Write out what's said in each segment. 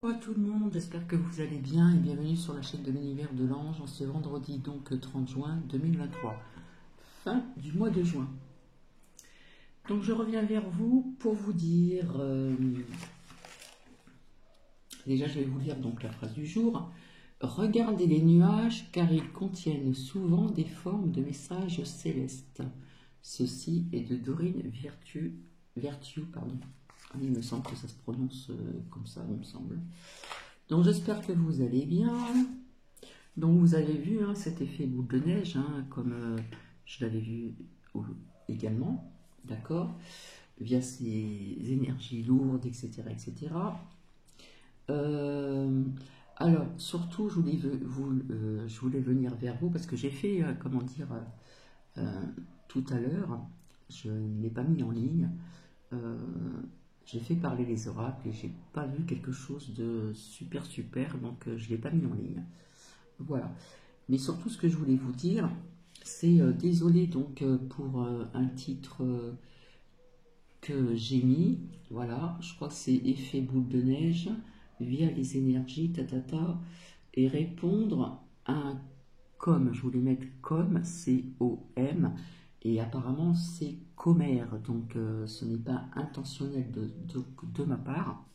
Bonjour à tout le monde, j'espère que vous allez bien et bienvenue sur la chaîne de l'univers de l'ange en ce vendredi donc 30 juin 2023, fin du mois de juin. Donc je reviens vers vous pour vous dire, déjà je vais vous lire donc la phrase du jour. Regardez les nuages car ils contiennent souvent des formes de messages célestes. Ceci est de Dorine Virtue, pardon. Il me semble que ça se prononce comme ça, il me semble. Donc j'espère que vous allez bien. Donc vous avez vu hein, cet effet boule de neige, hein, comme je l'avais vu également, d'accord, via ces énergies lourdes, etc. etc. Alors surtout, je voulais venir vers vous parce que j'ai fait, comment dire, tout à l'heure, je ne l'ai pas mis en ligne, j'ai fait parler les oracles et j'ai pas vu quelque chose de super, donc je ne l'ai pas mis en ligne. Voilà. Mais surtout, ce que je voulais vous dire, c'est désolé donc pour un titre que j'ai mis. Voilà, je crois que c'est effet boule de neige via les énergies, tatata, et répondre à un com. Je voulais mettre com, C-O-M, et apparemment c'est commère, donc ce n'est pas intentionnel de ma part.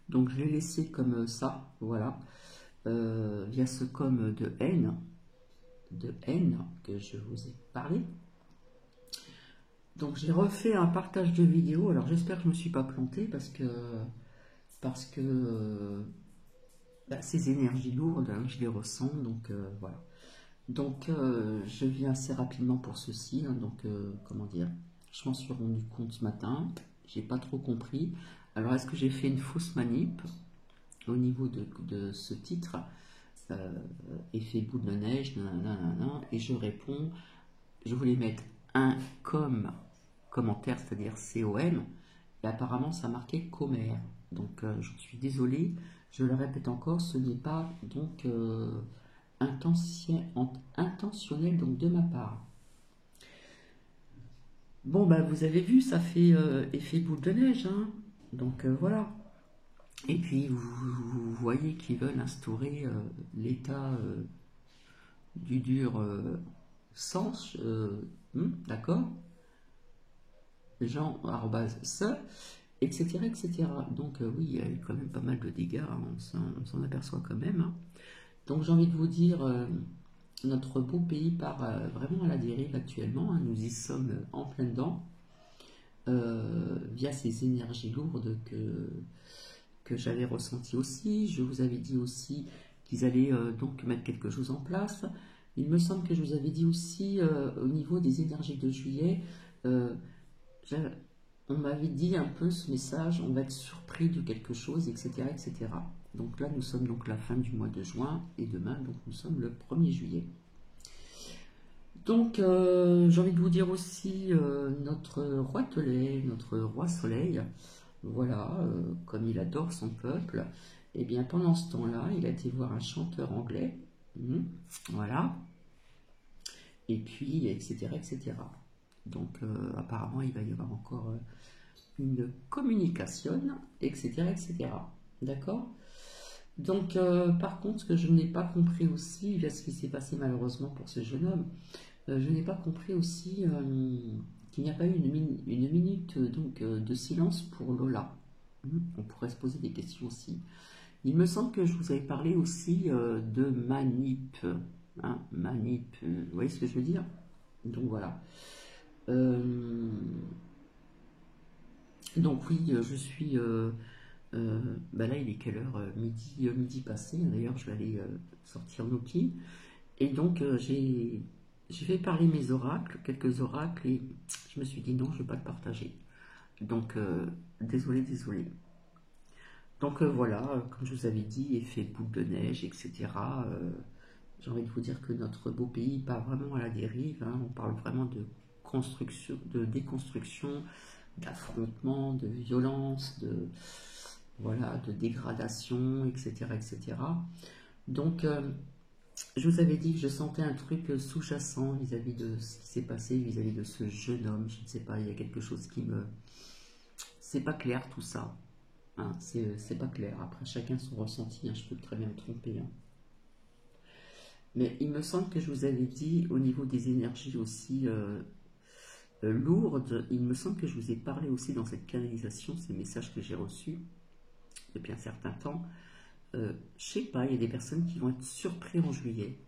Donc je l'ai laissé comme ça, voilà, via ce com de haine que je vous ai parlé. Donc j'ai refait un partage de vidéo. Alors j'espère que je ne me suis pas plantée parce que ces énergies lourdes, hein, je les ressens. Donc voilà. Donc je viens assez rapidement pour ceci. Hein, donc comment dire, je m'en suis rendu compte ce matin. J'ai pas trop compris. Alors est-ce que j'ai fait une fausse manip au niveau de ce titre? Effet boule de neige, nanana, et je réponds, je voulais mettre un commentaire, c'est-à-dire COM, et apparemment ça marquait commère. Donc j'en suis désolé, je le répète encore, ce n'est pas donc intentionnel donc de ma part. Bon bah vous avez vu, ça fait effet boule de neige, hein. Donc voilà. Et puis vous voyez qu'ils veulent instaurer l'état du dur sens, d'accord, Jean, ce, etc., etc. Donc oui, il y a eu quand même pas mal de dégâts, hein, on s'en aperçoit quand même. Hein. Donc j'ai envie de vous dire, notre beau pays part vraiment à la dérive actuellement, hein, nous y sommes en plein dedans, via ces énergies lourdes que j'avais ressenties aussi. Je vous avais dit aussi qu'ils allaient donc mettre quelque chose en place. Il me semble que je vous avais dit aussi au niveau des énergies de juillet, on m'avait dit un peu ce message, on va être surpris de quelque chose, etc., etc. Donc là, nous sommes donc la fin du mois de juin et demain, donc nous sommes le 1er juillet. Donc, j'ai envie de vous dire aussi notre roi Tolède, notre roi Soleil, voilà, comme il adore son peuple, et bien pendant ce temps-là, il a été voir un chanteur anglais, voilà, et puis, etc., etc. Donc, apparemment, il va y avoir encore une communication, etc., etc. D'accord? Donc, par contre, ce que je n'ai pas compris aussi, via ce qui s'est passé malheureusement pour ce jeune homme, je n'ai pas compris aussi qu'il n'y a pas eu une minute donc, de silence pour Lola. On pourrait se poser des questions aussi. Il me semble que je vous avais parlé aussi de manip. Hein, manip, vous voyez ce que je veux dire? Donc voilà. Donc oui, je suis... bah là, il est quelle heure? Midi passé. D'ailleurs, je vais aller sortir Noki. Et donc, j'ai fait parler mes oracles, quelques oracles, et je me suis dit non, je ne vais pas le partager. Donc, désolé. Donc voilà, comme je vous avais dit, effet boule de neige, etc. J'ai envie de vous dire que notre beau pays part vraiment à la dérive. Hein. On parle vraiment de construction, de déconstruction, d'affrontement, de violence, voilà, de dégradation, etc., etc. Donc, je vous avais dit que je sentais un truc sous-jacent vis-à-vis de ce qui s'est passé, vis-à-vis de ce jeune homme. Je ne sais pas, il y a quelque chose qui me... C'est pas clair tout ça. Hein, c'est pas clair. Après, chacun son ressenti, hein, je peux très bien me tromper. Hein. Mais il me semble que je vous avais dit, au niveau des énergies aussi lourdes, il me semble que je vous ai parlé aussi dans cette canalisation, ces messages que j'ai reçus depuis un certain temps. Je sais pas, il y a des personnes qui vont être surpris en juillet.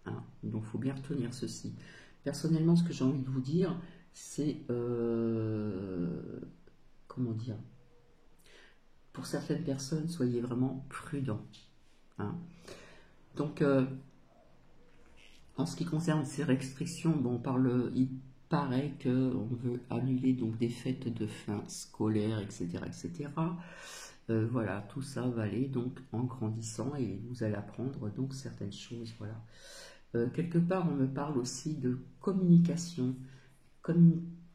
Hein, donc, il faut bien retenir ceci. Personnellement, ce que j'ai envie de vous dire, c'est... comment dire? Pour certaines personnes, soyez vraiment prudents. Hein. Donc, en ce qui concerne ces restrictions, bon, il paraît qu'on veut annuler donc des fêtes de fin scolaire, etc., etc. Voilà, tout ça va aller donc en grandissant et vous allez apprendre donc certaines choses. Voilà. Quelque part, on me parle aussi de communication,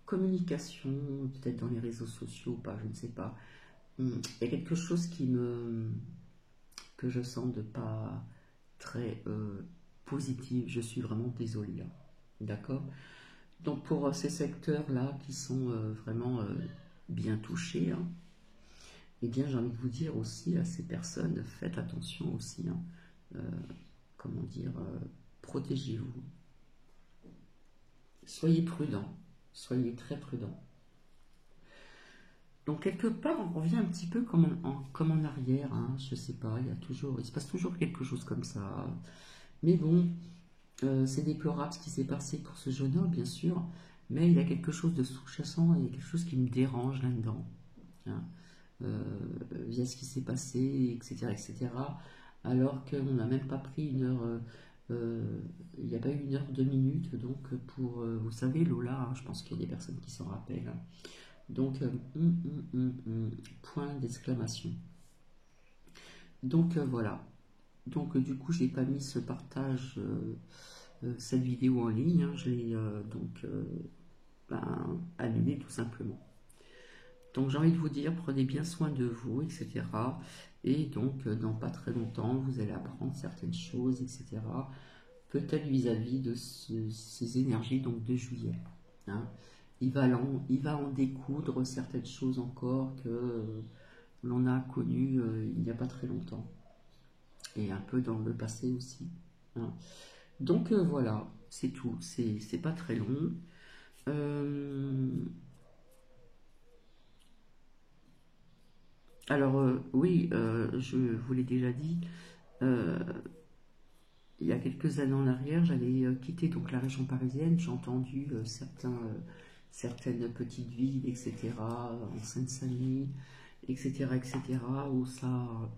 communication peut-être dans les réseaux sociaux ou pas, je ne sais pas. Il y a quelque chose que je sens de pas très positive. Je suis vraiment désolée. Hein. D'accord? Donc pour ces secteurs-là qui sont vraiment bien touchés, hein, eh bien j'ai envie de vous dire aussi à ces personnes, faites attention aussi. Hein, comment dire, protégez-vous. Soyez prudents. Soyez très prudents. Donc quelque part, on revient un petit peu comme en arrière. Hein, je sais pas, il se passe toujours quelque chose comme ça. Mais bon, c'est déplorable ce qui s'est passé pour ce jeune homme, bien sûr, mais il y a quelque chose de sous-jacent et quelque chose qui me dérange là-dedans, hein, via ce qui s'est passé, etc., etc., alors qu'on n'a même pas pris une heure, il n'y a pas eu une heure, 2 minutes, donc pour, vous savez, Lola, hein, je pense qu'il y a des personnes qui s'en rappellent, hein. Donc, point d'exclamation. Donc, voilà. Donc, du coup, j'ai pas mis ce partage... cette vidéo en ligne, hein, je l'ai annulée tout simplement. Donc j'ai envie de vous dire, prenez bien soin de vous, etc. Et donc dans pas très longtemps, vous allez apprendre certaines choses, etc. Peut-être vis-à-vis de ces énergies donc de juillet. Hein. Il va en découdre certaines choses encore que l'on a connues il n'y a pas très longtemps. Et un peu dans le passé aussi. Hein. Donc voilà, c'est tout, c'est pas très long. Alors oui, je vous l'ai déjà dit, il y a quelques années en arrière, j'avais quitté donc la région parisienne, j'ai entendu certaines petites villes, etc., en Seine-Saint-Denis, etc., etc., où ça,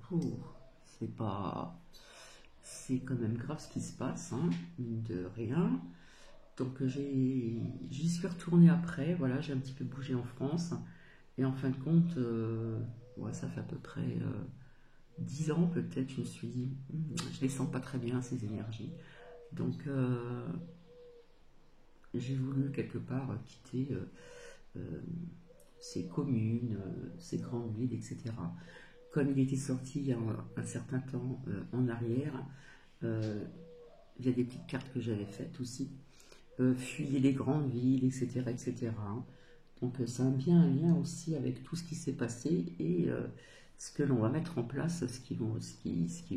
c'est pas... C'est quand même grave ce qui se passe, hein, de rien. Donc j'y suis retournée après, voilà, j'ai un petit peu bougé en France. Et en fin de compte, ouais, ça fait à peu près 10 ans peut-être, je me suis dit, je les sens pas très bien ces énergies. Donc j'ai voulu quelque part quitter ces communes, ces grandes villes, etc. Comme il était sorti il y a un certain temps en arrière, il y a des petites cartes que j'avais faites aussi. Fuyer les grandes villes, etc., etc. Donc ça a bien un lien aussi avec tout ce qui s'est passé et ce que l'on va mettre en place, ce qu'ils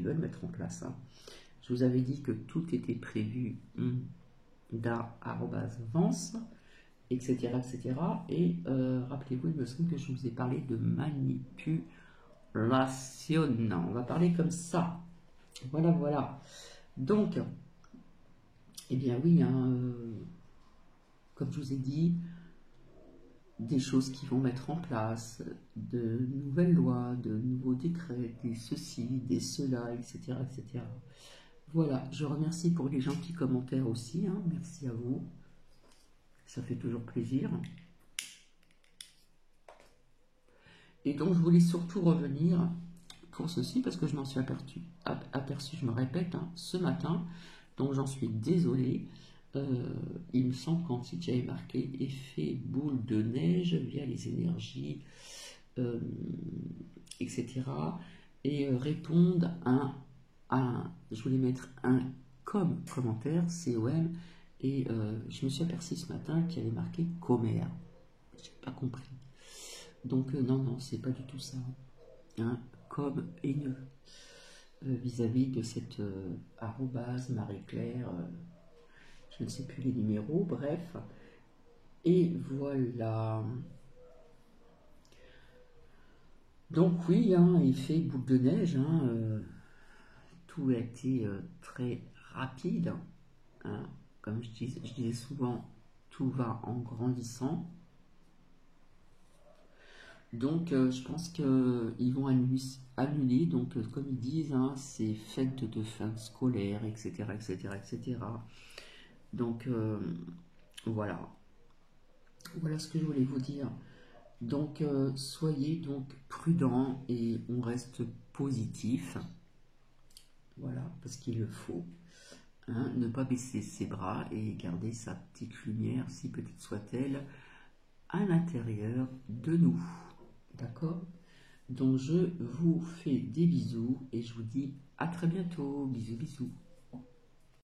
veulent mettre en place. Hein. Je vous avais dit que tout était prévu Vance, etc., etc. Et rappelez-vous, il me semble que je vous ai parlé de manipulation. On va parler comme ça. Voilà, voilà. Donc, eh bien oui, hein, comme je vous ai dit, des choses qui vont mettre en place, de nouvelles lois, de nouveaux décrets, des ceci, des cela, etc., etc. Voilà, je remercie pour les gentils commentaires aussi, hein, merci à vous, ça fait toujours plaisir. Et donc je voulais surtout revenir pour ceci, parce que je m'en suis aperçu, je me répète, hein, ce matin, donc j'en suis désolée. Il me semble qu'en titre j'avais marqué effet boule de neige via les énergies, etc. Et répondre je voulais mettre un commentaire, COM, et je me suis aperçu ce matin qu'il y avait marqué commère. Je n'ai pas compris. Donc non, c'est pas du tout ça. hein, comme haineux vis-à-vis de cette arrobase Marie-Claire, je ne sais plus les numéros, bref. Et voilà. Donc oui, hein, effet boule de neige, hein, tout a été très rapide, hein. Comme je disais souvent, tout va en grandissant. Donc je pense qu'ils vont annuler, donc comme ils disent, hein, ces fêtes de fin scolaire, etc., etc., etc. Donc voilà, voilà ce que je voulais vous dire. Donc soyez donc prudents et on reste positif, voilà, parce qu'il le faut. Hein, ne pas baisser ses bras et garder sa petite lumière, si petite soit-elle, à l'intérieur de nous. D'accord? Donc je vous fais des bisous et je vous dis à très bientôt. Bisous, bisous.